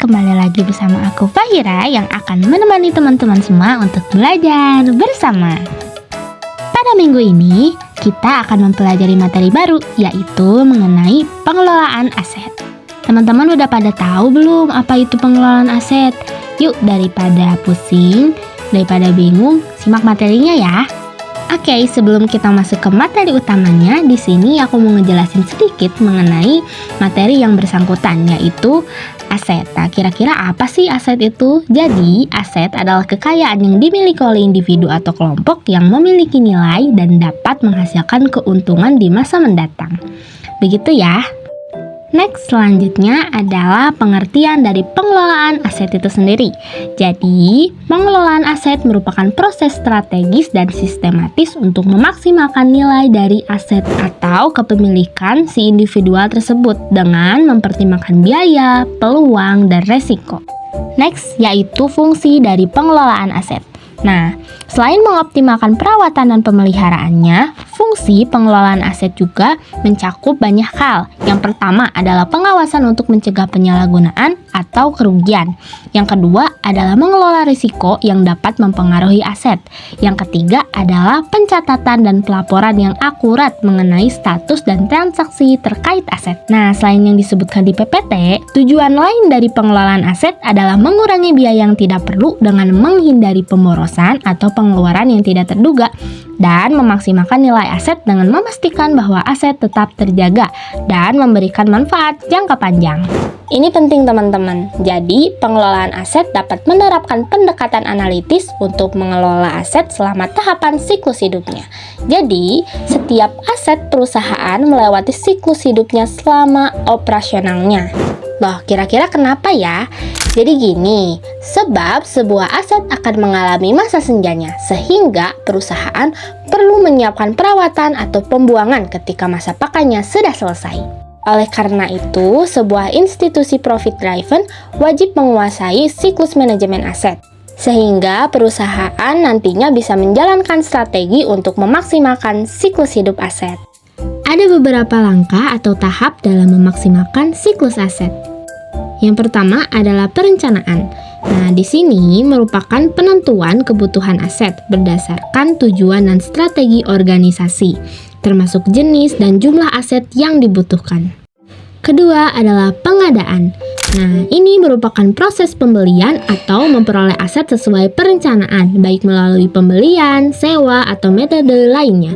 kembali lagi bersama aku Fahira yang akan menemani teman-teman semua untuk belajar bersama. Pada minggu ini, kita akan mempelajari materi baru, yaitu mengenai pengelolaan aset. Teman-teman udah pada tahu belum apa itu pengelolaan aset? Yuk, daripada pusing, daripada bingung, simak materinya ya. Oke, sebelum kita masuk ke materi utamanya, di sini aku mau ngejelasin sedikit mengenai materi yang bersangkutan, yaitu aset. Nah, kira-kira apa sih aset itu? Jadi, aset adalah kekayaan yang dimiliki oleh individu atau kelompok yang memiliki nilai dan dapat menghasilkan keuntungan di masa mendatang. Begitu ya. Next, selanjutnya adalah pengertian dari pengelolaan aset itu sendiri. Jadi, pengelolaan aset merupakan proses strategis dan sistematis untuk memaksimalkan nilai dari aset atau kepemilikan si individual tersebut dengan mempertimbangkan biaya, peluang, dan resiko. Next, yaitu fungsi dari pengelolaan aset. Nah, selain mengoptimalkan perawatan dan pemeliharaannya, fungsi pengelolaan aset juga mencakup banyak hal. Yang pertama adalah pengawasan untuk mencegah penyalahgunaan atau kerugian. Yang kedua adalah mengelola risiko yang dapat mempengaruhi aset. Yang ketiga adalah pencatatan dan pelaporan yang akurat mengenai status dan transaksi terkait aset. Nah, selain yang disebutkan di PPT, tujuan lain dari pengelolaan aset adalah mengurangi biaya yang tidak perlu dengan menghindari pemborosan atau pengeluaran yang tidak terduga dan memaksimalkan nilai aset dengan memastikan bahwa aset tetap terjaga dan memberikan manfaat jangka panjang. Ini penting teman-teman. Jadi, pengelolaan aset dapat menerapkan pendekatan analitis untuk mengelola aset selama tahapan siklus hidupnya. Jadi, setiap aset perusahaan melewati siklus hidupnya selama operasionalnya. Loh, kira-kira kenapa ya? Jadi gini, sebab sebuah aset akan mengalami masa senjanya, sehingga perusahaan perlu menyiapkan perawatan atau pembuangan ketika masa pakainya sudah selesai. Oleh karena itu, sebuah institusi profit driven wajib menguasai siklus manajemen aset, sehingga perusahaan nantinya bisa menjalankan strategi untuk memaksimalkan siklus hidup aset. Ada beberapa langkah atau tahap dalam memaksimalkan siklus aset. Yang pertama adalah perencanaan. Nah, di sini merupakan penentuan kebutuhan aset berdasarkan tujuan dan strategi organisasi, termasuk jenis dan jumlah aset yang dibutuhkan. Kedua adalah pengadaan. Nah, ini merupakan proses pembelian atau memperoleh aset sesuai perencanaan, baik melalui pembelian, sewa, atau metode lainnya.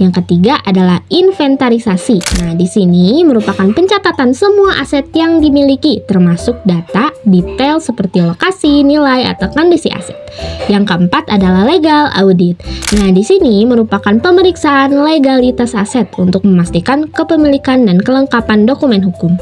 Yang ketiga adalah inventarisasi. Nah, di sini merupakan pencatatan semua aset yang dimiliki, termasuk data detail seperti lokasi, nilai, atau kondisi aset. Yang keempat adalah legal audit. Nah, di sini merupakan pemeriksaan legalitas aset untuk memastikan kepemilikan dan kelengkapan dokumen hukum.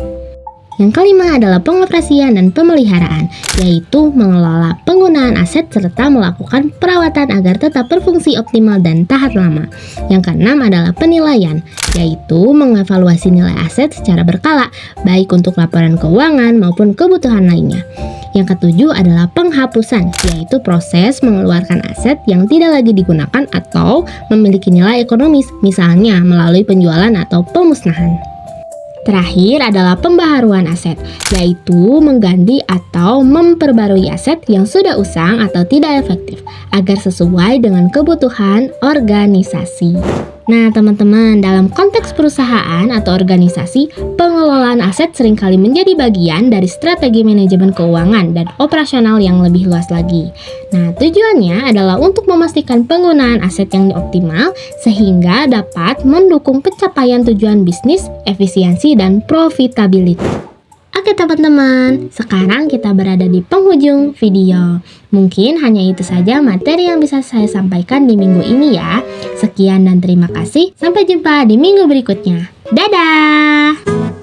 Yang kelima adalah pengoperasian dan pemeliharaan, yaitu mengelola penggunaan aset serta melakukan perawatan agar tetap berfungsi optimal dan tahan lama. Yang keenam adalah penilaian, yaitu mengevaluasi nilai aset secara berkala, baik untuk laporan keuangan maupun kebutuhan lainnya. Yang ketujuh adalah penghapusan, yaitu proses mengeluarkan aset yang tidak lagi digunakan atau memiliki nilai ekonomis, misalnya melalui penjualan atau pemusnahan. Terakhir adalah pembaharuan aset, yaitu mengganti atau memperbarui aset yang sudah usang atau tidak efektif agar sesuai dengan kebutuhan organisasi. Nah, teman-teman, dalam konteks perusahaan atau organisasi, pengelolaan aset seringkali menjadi bagian dari strategi manajemen keuangan dan operasional yang lebih luas lagi. Nah, tujuannya adalah untuk memastikan penggunaan aset yang optimal sehingga dapat mendukung pencapaian tujuan bisnis, efisiensi, dan profitability. Oke teman-teman, sekarang kita berada di penghujung video. Mungkin hanya itu saja materi yang bisa saya sampaikan di minggu ini ya. Sekian dan terima kasih. Sampai jumpa di minggu berikutnya. Dadah!